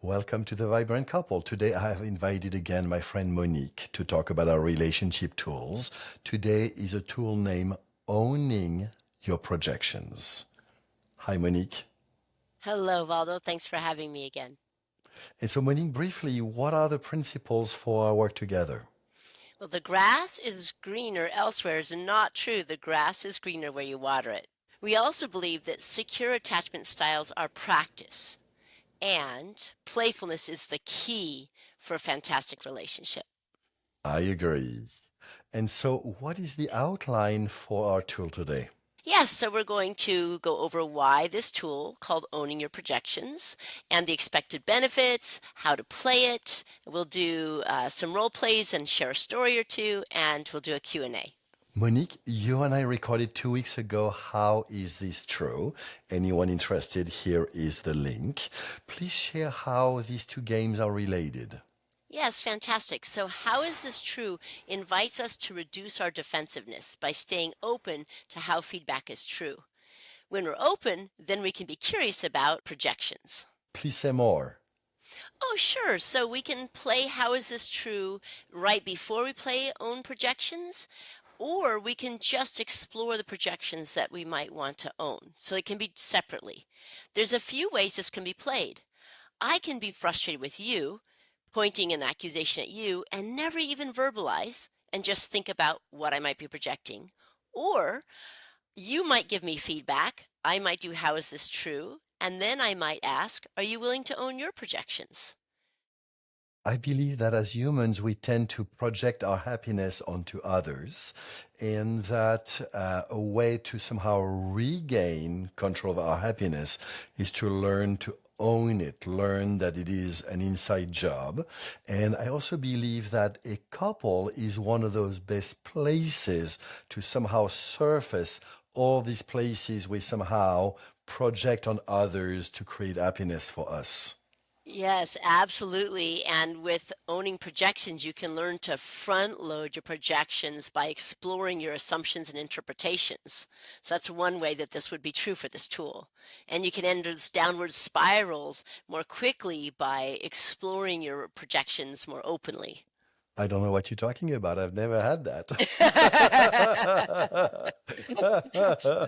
Welcome to the Vibrant Couple. Today I have invited again my friend Monique to talk about our relationship tools. Today is a tool named Owning Your Projections. Hi, Monique. Hello, Valdo. Thanks for having me again. And so, Monique, briefly, what are the principles for our work together? Well, the grass is greener elsewhere is not true. The grass is greener where you water it. We also believe that secure attachment styles are practice, and playfulness is the key for a fantastic relationship. I agree. And so, what is the outline for our tool today? Yes, so we're going to go over why this tool called Owning Your Projections and the expected benefits, how to play it. We'll do some role plays and share a story or two, and we'll do a Q&A. Monique, you and I recorded 2 weeks ago. How is this true? Anyone interested, here is the link. Please share how these two games are related. Yes, fantastic. So, how is this true invites us to reduce our defensiveness by staying open to how feedback is true. When we're open, then we can be curious about projections. Please say more. Oh, sure. So, we can play how is this true right before we play own projections, or we can just explore the projections that we might want to own. So, it can be separately. There's a few ways this can be played. I can be frustrated with you, pointing an accusation at you, and never even verbalize and just think about what I might be projecting. Or you might give me feedback. I might do, how is this true? And then I might ask, are you willing to own your projections? I believe that as humans, we tend to project our happiness onto others, and that a way to somehow regain control of our happiness is to learn to own it, learn that it is an inside job. And I also believe that a couple is one of those best places to somehow surface all these places we somehow project on others to create happiness for us. Yes, absolutely. And with owning projections, you can learn to front load your projections by exploring your assumptions and interpretations. So that's one way that this would be true for this tool. And you can end those downward spirals more quickly by exploring your projections more openly. I don't know what you're talking about. I've never had that.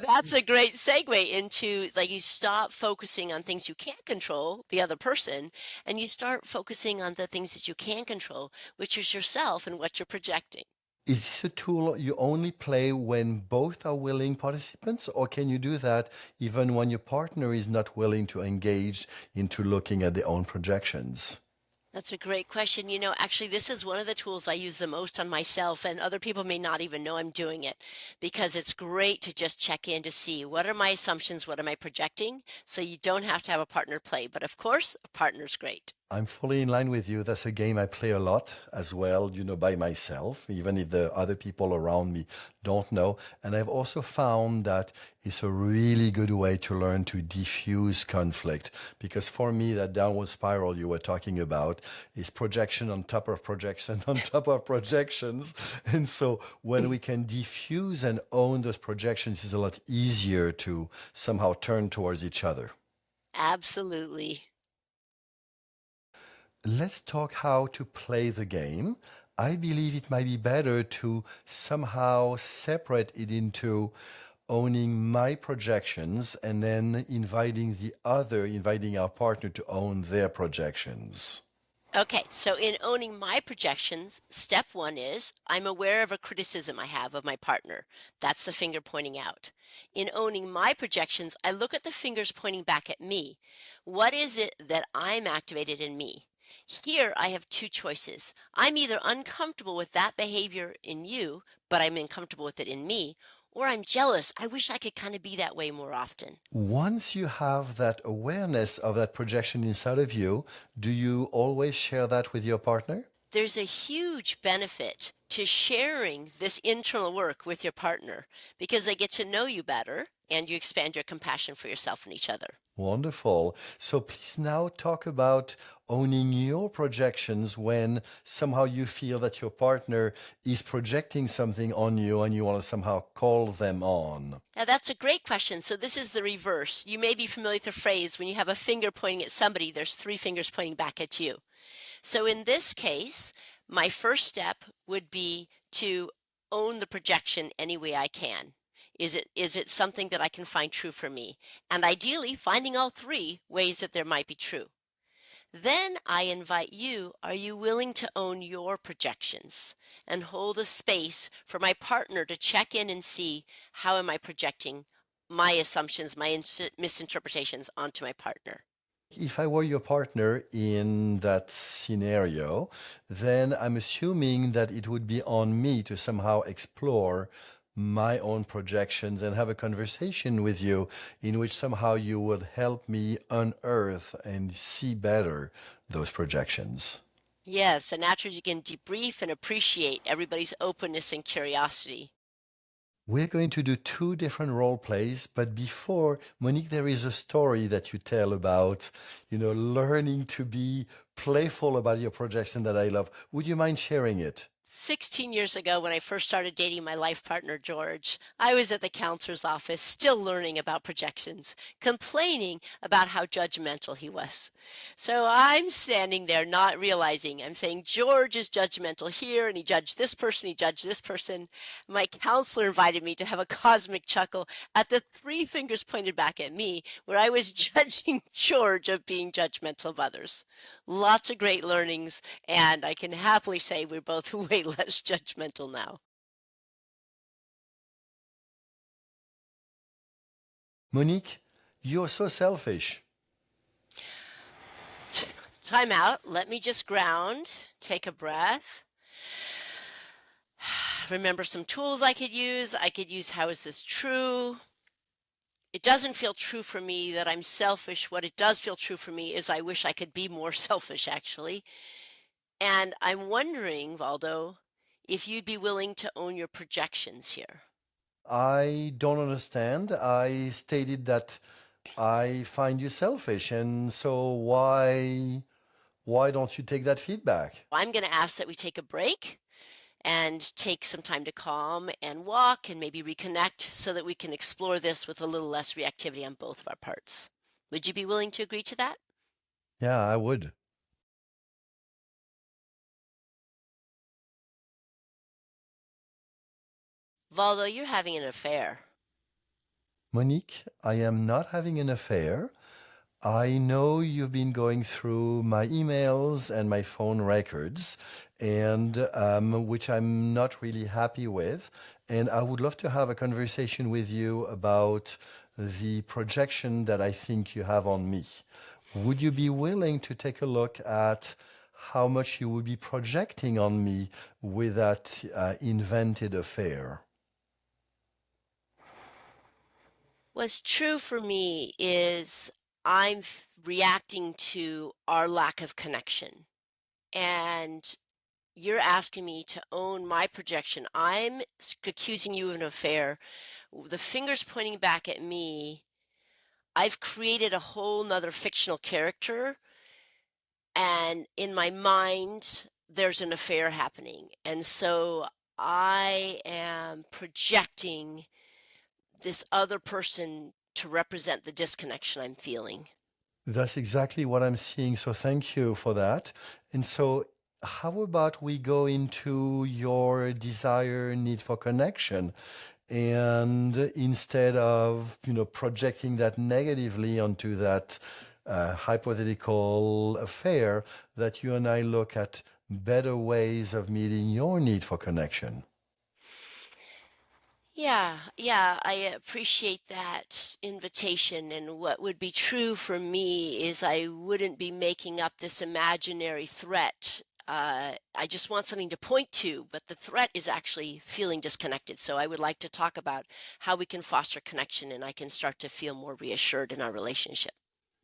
That's a great segue into, like, you stop focusing on things you can't control, the other person, and you start focusing on the things that you can control, which is yourself and what you're projecting. Is this a tool you only play when both are willing participants, or can you do that even when your partner is not willing to engage into looking at their own projections? That's a great question. Actually, this is one of the tools I use the most on myself, and other people may not even know I'm doing it because it's great to just check in to see what are my assumptions, what am I projecting, so you don't have to have a partner play. But of course, a partner's great. I'm fully in line with you. That's a game I play a lot as well, by myself, even if the other people around me don't know. And I've also found that it's a really good way to learn to diffuse conflict. Because for me, that downward spiral you were talking about is projection on top of projection on top of projections. And so when we can diffuse and own those projections, it's a lot easier to somehow turn towards each other. Absolutely. Let's talk how to play the game. I believe it might be better to somehow separate it into owning my projections and then inviting our partner to own their projections. Okay, so in owning my projections, step one is I'm aware of a criticism I have of my partner. That's the finger pointing out. In owning my projections, I look at the fingers pointing back at me. What is it that I'm activated in me? Here I have two choices. I'm either uncomfortable with that behavior in you, but I'm uncomfortable with it in me, or I'm jealous. I wish I could kind of be that way more often. Once you have that awareness of that projection inside of you, do you always share that with your partner? There's a huge benefit to sharing this internal work with your partner because they get to know you better. and you expand your compassion for yourself and each other. Wonderful. So please now talk about owning your projections when somehow you feel that your partner is projecting something on you and you want to somehow call them on. Now, that's a great question. So, this is the reverse. You may be familiar with the phrase when you have a finger pointing at somebody, there's three fingers pointing back at you. So, in this case, my first step would be to own the projection any way I can. Is it something that I can find true for me? And ideally, finding all three ways that there might be true. Then I invite you, are you willing to own your projections and hold a space for my partner to check in and see how am I projecting my assumptions, my misinterpretations onto my partner? If I were your partner in that scenario, then I'm assuming that it would be on me to somehow explore my own projections and have a conversation with you in which somehow you would help me unearth and see better those projections. Yes, and after you can debrief and appreciate everybody's openness and curiosity. We're going to do two different role plays, but before, Monique, there is a story that you tell about, learning to be playful about your projection that I love. Would you mind sharing it? 16 years ago, when I first started dating my life partner, George, I was at the counselor's office, still learning about projections, complaining about how judgmental he was. So I'm standing there not realizing, I'm saying, George is judgmental here, and he judged this person. My counselor invited me to have a cosmic chuckle at the three fingers pointed back at me, where I was judging George of being judgmental of others. Lots of great learnings, and I can happily say we're both way less judgmental now. Monique, you're so selfish. Time out. Let me just ground, take a breath, remember some tools I could use. I could use how is this true? It doesn't feel true for me that I'm selfish. What it does feel true for me is I wish I could be more selfish, actually. And I'm wondering, Valdo, if you'd be willing to own your projections here. I don't understand. I stated that I find you selfish, and so why don't you take that feedback? I'm going to ask that we take a break and take some time to calm and walk and maybe reconnect so that we can explore this with a little less reactivity on both of our parts. Would you be willing to agree to that? Yeah, I would. Valdo, you're having an affair. Monique, I am not having an affair. I know you've been going through my emails and my phone records, and which I'm not really happy with. And I would love to have a conversation with you about the projection that I think you have on me. Would you be willing to take a look at how much you would be projecting on me with that invented affair? What's true for me is I'm reacting to our lack of connection. And you're asking me to own my projection. I'm accusing you of an affair. The finger's pointing back at me. I've created a whole nother fictional character, and in my mind, there's an affair happening. And so I am projecting this other person to represent the disconnection I'm feeling. That's exactly what I'm seeing. So thank you for that. And so, how about we go into your desire, need for connection? And instead of, projecting that negatively onto that hypothetical affair, that you and I look at better ways of meeting your need for connection. Yeah, I appreciate that invitation. And what would be true for me is I wouldn't be making up this imaginary threat. I just want something to point to, but the threat is actually feeling disconnected. So I would like to talk about how we can foster connection and I can start to feel more reassured in our relationship.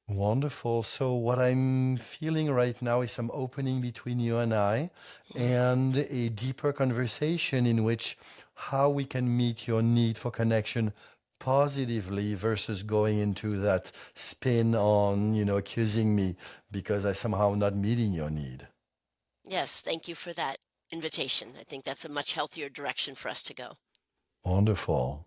Wonderful. So, what I'm feeling right now is some opening between you and I, and a deeper conversation in which how we can meet your need for connection positively versus going into that spin on, accusing me because I somehow not meeting your need. Yes, thank you for that invitation. I think that's a much healthier direction for us to go. Wonderful.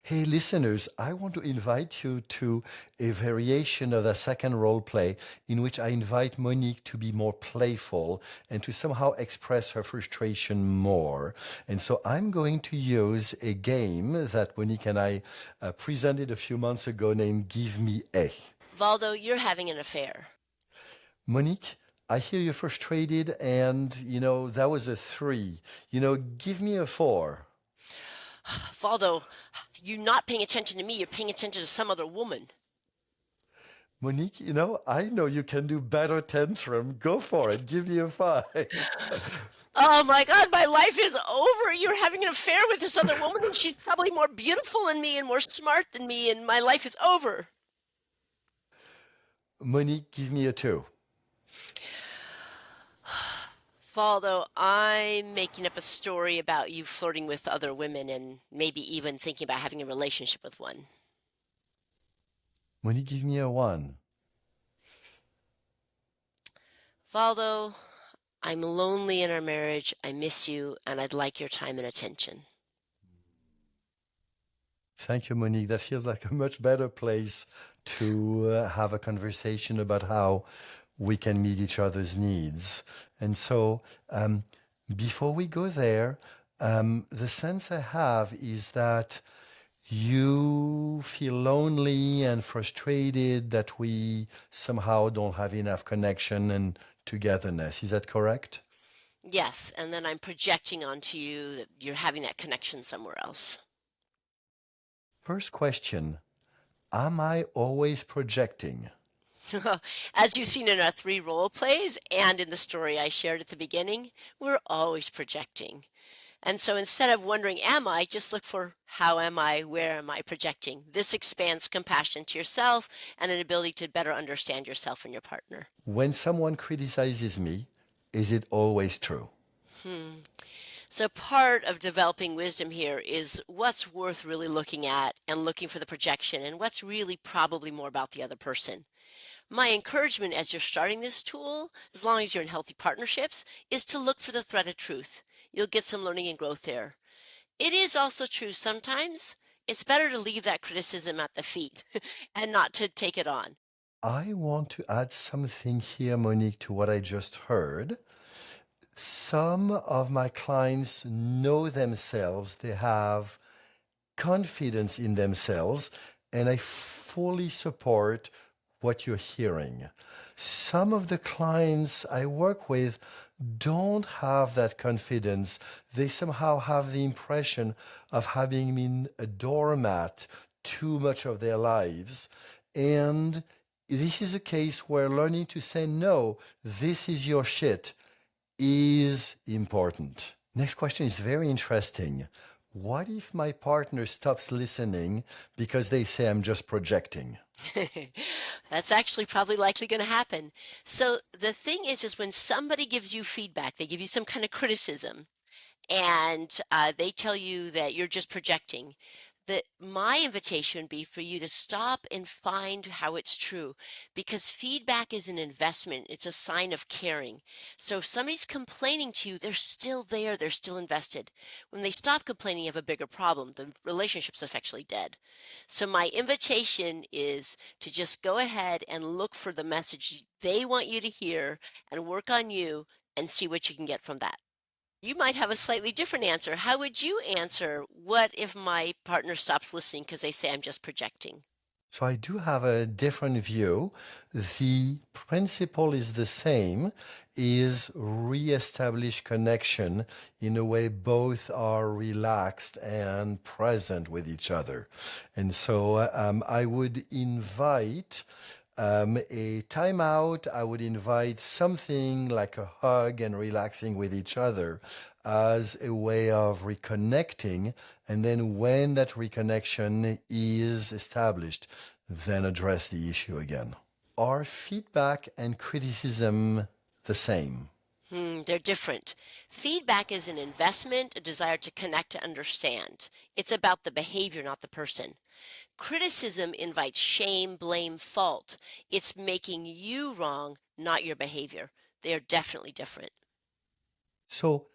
Hey, listeners, I want to invite you to a variation of the second role play in which I invite Monique to be more playful and to somehow express her frustration more. And so I'm going to use a game that Monique and I presented a few months ago named Give Me A. Valdo, you're having an affair. Monique, I hear you're frustrated, and that was a 3. Give me a 4. Valdo, you're not paying attention to me, you're paying attention to some other woman. Monique, I know you can do better tantrum. Go for it. Give me a 5. Oh my God, my life is over. You're having an affair with this other woman, and she's probably more beautiful than me and more smart than me, and my life is over. Monique, give me a 2. Valdo, I'm making up a story about you flirting with other women and maybe even thinking about having a relationship with one. Monique, give me a 1. Valdo, I'm lonely in our marriage. I miss you, and I'd like your time and attention. Thank you, Monique. That feels like a much better place to have a conversation about how we can meet each other's needs. And so, before we go there, the sense I have is that you feel lonely and frustrated that we somehow don't have enough connection and togetherness. Is that correct? Yes, and then I'm projecting onto you that you're having that connection somewhere else. First question, am I always projecting? As you've seen in our 3 role plays and in the story I shared at the beginning, we're always projecting. And so instead of wondering, am I, just look for how am I, where am I projecting? This expands compassion to yourself and an ability to better understand yourself and your partner. When someone criticizes me, is it always true? So part of developing wisdom here is what's worth really looking at and looking for the projection and what's really probably more about the other person. My encouragement as you're starting this tool, as long as you're in healthy partnerships, is to look for the thread of truth. You'll get some learning and growth there. It is also true sometimes it's better to leave that criticism at the feet and not to take it on. I want to add something here, Monique, to what I just heard. Some of my clients know themselves, they have confidence in themselves, and I fully support what you're hearing. Some of the clients I work with don't have that confidence. They somehow have the impression of having been a doormat too much of their lives. And this is a case where learning to say, no, this is your shit, is important. Next question is very interesting. What if my partner stops listening because they say I'm just projecting? That's actually probably likely going to happen. So the thing is when somebody gives you feedback, they give you some kind of criticism, and they tell you that you're just projecting, that my invitation would be for you to stop and find how it's true, because feedback is an investment. It's a sign of caring. So if somebody's complaining to you, they're still there, they're still invested. When they stop complaining, you have a bigger problem. The relationship's effectively dead. So my invitation is to just go ahead and look for the message they want you to hear and work on you and see what you can get from that. You might have a slightly different answer. How would you answer, what if my partner stops listening because they say I'm just projecting? So I do have a different view. The principle is the same, is reestablish connection in a way both are relaxed and present with each other. And so I would invite a timeout. I would invite something like a hug and relaxing with each other as a way of reconnecting. And then when that reconnection is established, then address the issue again. Are feedback and criticism the same? They're different. Feedback is an investment, a desire to connect, to understand. It's about the behavior, not the person. Criticism invites shame, blame, fault. It's making you wrong, not your behavior. They are definitely different. So,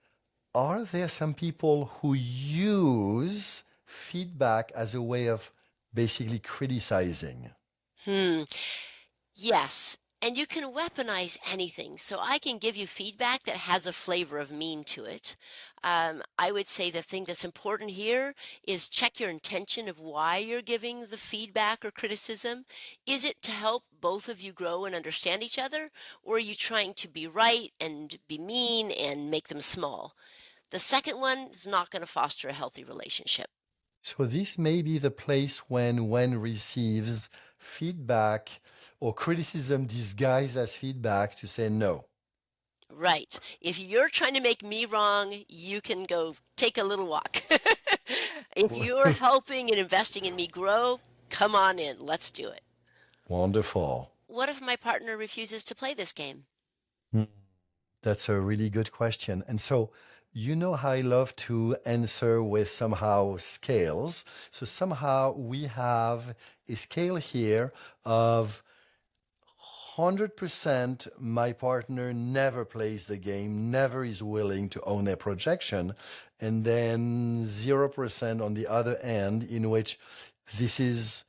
are there some people who use feedback as a way of basically criticizing? Hmm. Yes, and you can weaponize anything. So I can give you feedback that has a flavor of mean to it. I would say the thing that's important here is check your intention of why you're giving the feedback or criticism. Is it to help both of you grow and understand each other, or are you trying to be right and be mean and make them small? The second one is not going to foster a healthy relationship. So this may be the place when one receives feedback or criticism disguised as feedback to say no. Right. If you're trying to make me wrong, you can go take a little walk. If you're helping and investing in me grow, come on in. Let's do it. Wonderful. What if my partner refuses to play this game? Hmm. That's a really good question. And so, you know how I love to answer with somehow scales. So somehow we have a scale here of 100% my partner never plays the game, never is willing to own their projection, and then 0% on the other end, in which this is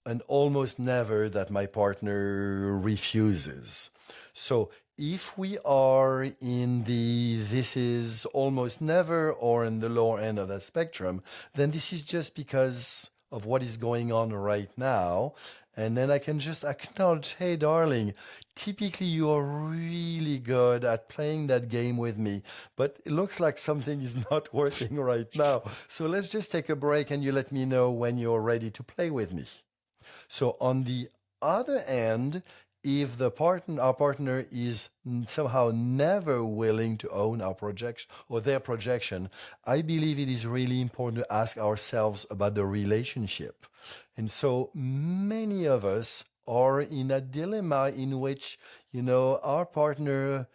an almost never that my partner refuses. So if we are in the this is almost never or in the lower end of that spectrum, then this is just because of what is going on right now. And then I can just acknowledge, hey, darling, typically you are really good at playing that game with me, but it looks like something is not working right now. So let's just take a break and you let me know when you're ready to play with me. So on the other end, if our partner is somehow never willing to own our projection or their projection, I believe it is really important to ask ourselves about the relationship. And so many of us are in a dilemma in which, our partner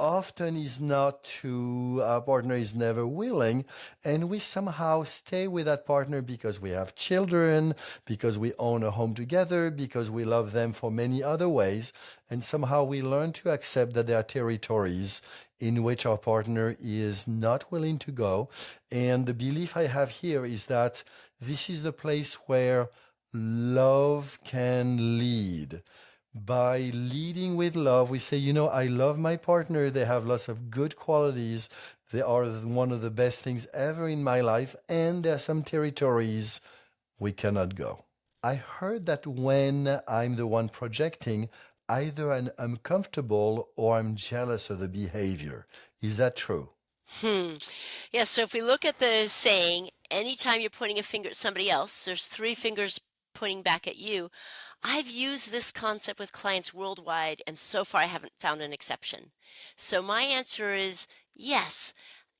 often is not to our partner is never willing, and we somehow stay with that partner because we have children, because we own a home together, because we love them for many other ways, and somehow we learn to accept that there are territories in which our partner is not willing to go. And the belief I have here is that this is the place where love can lead. By leading with love, we say, I love my partner. They have lots of good qualities. They are one of the best things ever in my life. And there are some territories we cannot go. I heard that when I'm the one projecting, either I'm uncomfortable or I'm jealous of the behavior. Is that true? Hmm. Yeah, so if we look at the saying, anytime you're pointing a finger at somebody else, there's three fingers pointing back at you. I've used this concept with clients worldwide, and so far I haven't found an exception. So my answer is yes.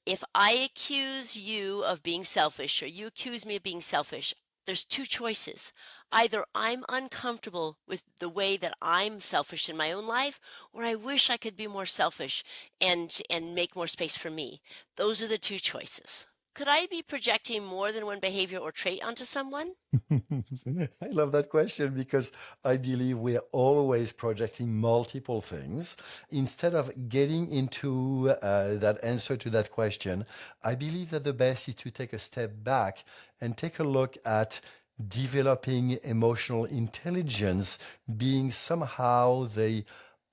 If I accuse you of being selfish or you accuse me of being selfish, there's two choices. Either I'm uncomfortable with the way that I'm selfish in my own life, or I wish I could be more selfish and make more space for me. Those are the two choices. Could I be projecting more than one behavior or trait onto someone? I love that question because I believe we are always projecting multiple things. Instead of getting into that answer to that question, I believe that the best is to take a step back and take a look at developing emotional intelligence being somehow the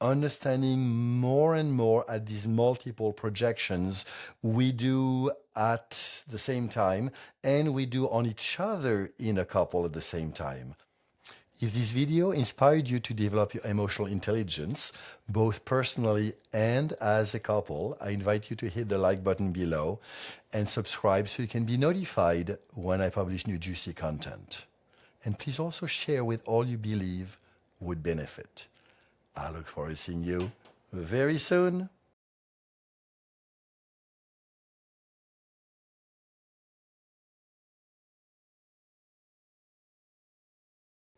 understanding more and more at these multiple projections we do at the same time and we do on each other in a couple at the same time. If this video inspired you to develop your emotional intelligence, both personally and as a couple, I invite you to hit the like button below and subscribe so you can be notified when I publish new juicy content. And please also share with all you believe would benefit. I look forward to seeing you very soon.